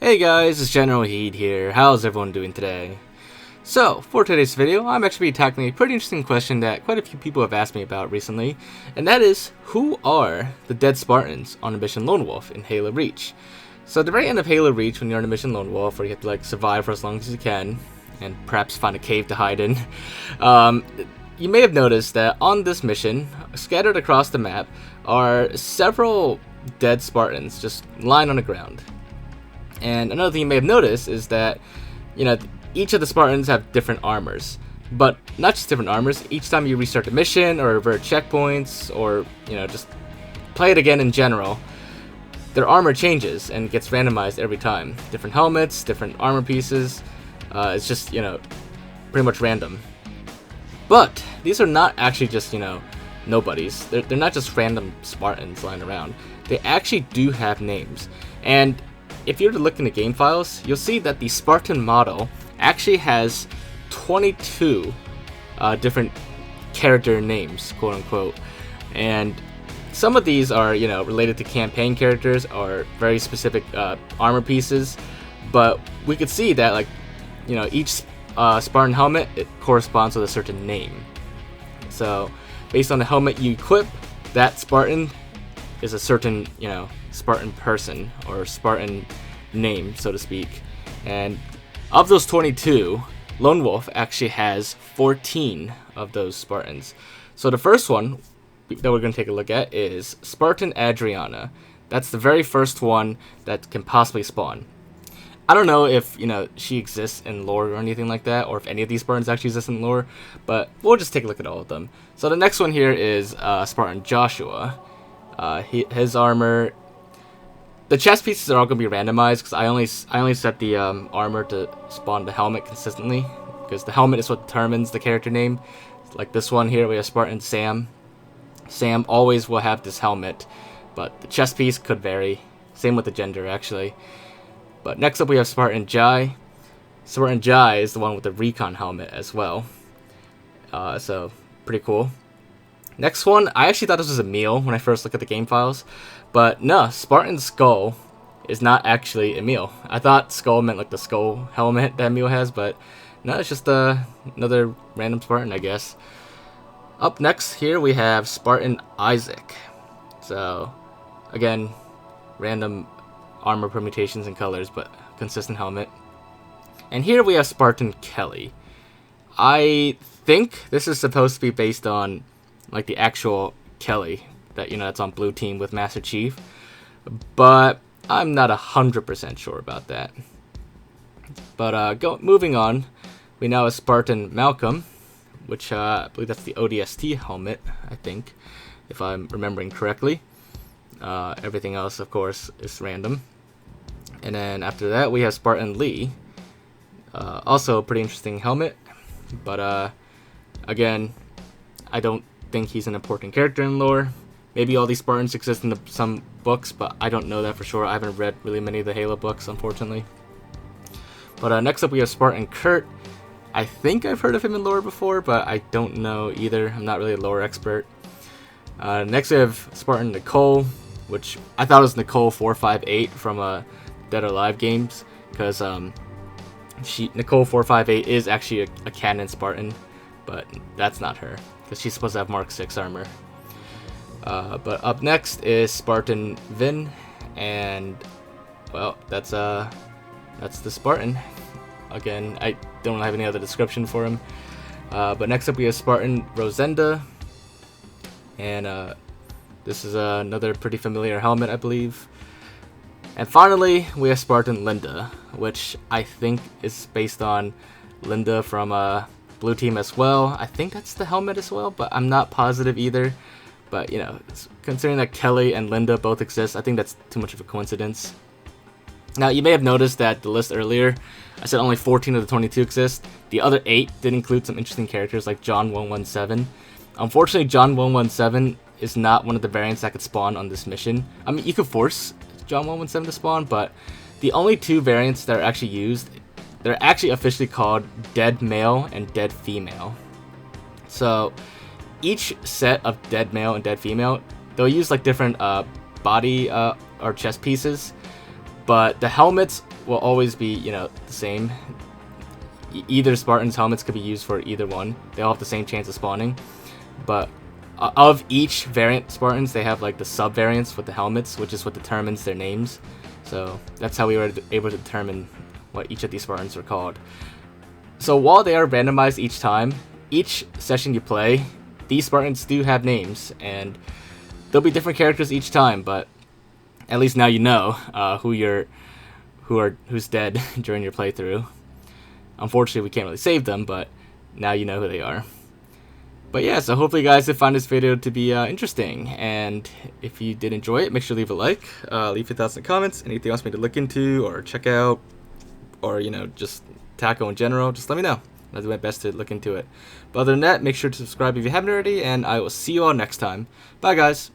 Hey guys, it's Generalkidd here. How's everyone doing today? So, for today's video, I'm actually tackling a pretty interesting question that quite a few people have asked me about recently, and that is, who are the dead Spartans on a mission Lone Wolf in Halo Reach? So at the very end of Halo Reach, when you're on a mission Lone Wolf, where you have to survive for as long as you can, and perhaps find a cave to hide in, you may have noticed that on this mission, scattered across the map, are several dead Spartans just lying on the ground. And another thing you may have noticed is that, each of the Spartans have different armors. But not just different armors, each time you restart the mission or revert checkpoints or, just play it again in general, their armor changes and gets randomized every time. Different helmets, different armor pieces, it's just, pretty much random. But these are not actually just, nobodies. They're not just random Spartans lying around. They actually do have names. And if you were to look in the game files, you'll see that the Spartan model actually has 22 different character names, quote unquote. And some of these are, related to campaign characters or very specific armor pieces. But we could see that, each Spartan helmet, it corresponds with a certain name. So, based on the helmet you equip, that Spartan is a certain, Spartan person or Spartan name, so to speak. And of those 22, Lone Wolf actually has 14 of those Spartans. So the first one that we're going to take a look at is Spartan Adrianna. That's the very first one that can possibly spawn. I don't know if, she exists in lore or anything like that, or if any of these Spartans actually exist in lore, but we'll just take a look at all of them. So the next one here is Spartan Joshua. His armor, the chest pieces are all going to be randomized because I only set the armor to spawn the helmet consistently, because the helmet is what determines the character name. Like this one here, we have Spartan Sam. Sam always will have this helmet, but the chest piece could vary. Same with the gender, actually. But next up we have Spartan Jai. Spartan Jai is the one with the recon helmet as well. So, pretty cool. Next one, I actually thought this was a meal when I first looked at the game files. But no, Spartan Skull is not actually a meal. I thought Skull meant the skull helmet that Emil has, but no, it's just another random Spartan, I guess. Up next here we have Spartan Isaac. So, again, random armor permutations and colors, but consistent helmet. And here we have Spartan Kelly. I think this is supposed to be based on the actual Kelly that that's on blue team with Master Chief, but I'm not 100% sure about that. But moving on, we now have Spartan Malcolm, which I believe that's the ODST helmet, I think, if I'm remembering correctly. Everything else, of course, is random. And then after that, we have Spartan Lee. Also a pretty interesting helmet, but again, I don't think he's an important character in lore. Maybe all these Spartans exist in some books, but I don't know that for sure. I haven't read really many of the Halo books, unfortunately. But next up we have Spartan Kurt. I think I've heard of him in lore before, but I don't know either. I'm not really a lore expert. Next we have Spartan Nicole, which I thought was Nicole 458 from Dead or Alive games, because Nicole 458 is actually a canon Spartan, but that's not her, because she's supposed to have Mark 6 armor. But up next is Spartan Vinh, and well, that's the Spartan. Again, I don't have any other description for him. But next up we have Spartan Rosenda, and this is another pretty familiar helmet, I believe. And finally, we have Spartan Linda, which I think is based on Linda from Blue Team as well. I think that's the helmet as well, but I'm not positive either. But, considering that Kelly and Linda both exist, I think that's too much of a coincidence. Now, you may have noticed that the list earlier, I said only 14 of the 22 exist. The other 8 did include some interesting characters like John 117. Unfortunately, John 117 is not one of the variants that could spawn on this mission. I mean, you could force John 117 to spawn, but the only 2 variants that are actually used, they're actually officially called Dead Male and Dead Female. So, each set of Dead Male and Dead Female, they'll use different body or chest pieces, but the helmets will always be, you know, the same. Either Spartan's helmets could be used for either one. They all have the same chance of spawning. But of each variant Spartans, they have like the sub variants with the helmets, which is what determines their names. So that's how we were able to determine what each of these Spartans are called. So while they are randomized each time, each session you play, these Spartans do have names, and there'll be different characters each time. But at least now you know who's dead during your playthrough. Unfortunately, we can't really save them, but now you know who they are. But yeah, so hopefully you guys did find this video to be interesting, and if you did enjoy it, make sure to leave a like, leave your thoughts in the comments, anything else for me to look into or check out, or, you know, just tackle in general, just let me know. I'll do my best to look into it. But other than that, make sure to subscribe if you haven't already, and I will see you all next time. Bye, guys.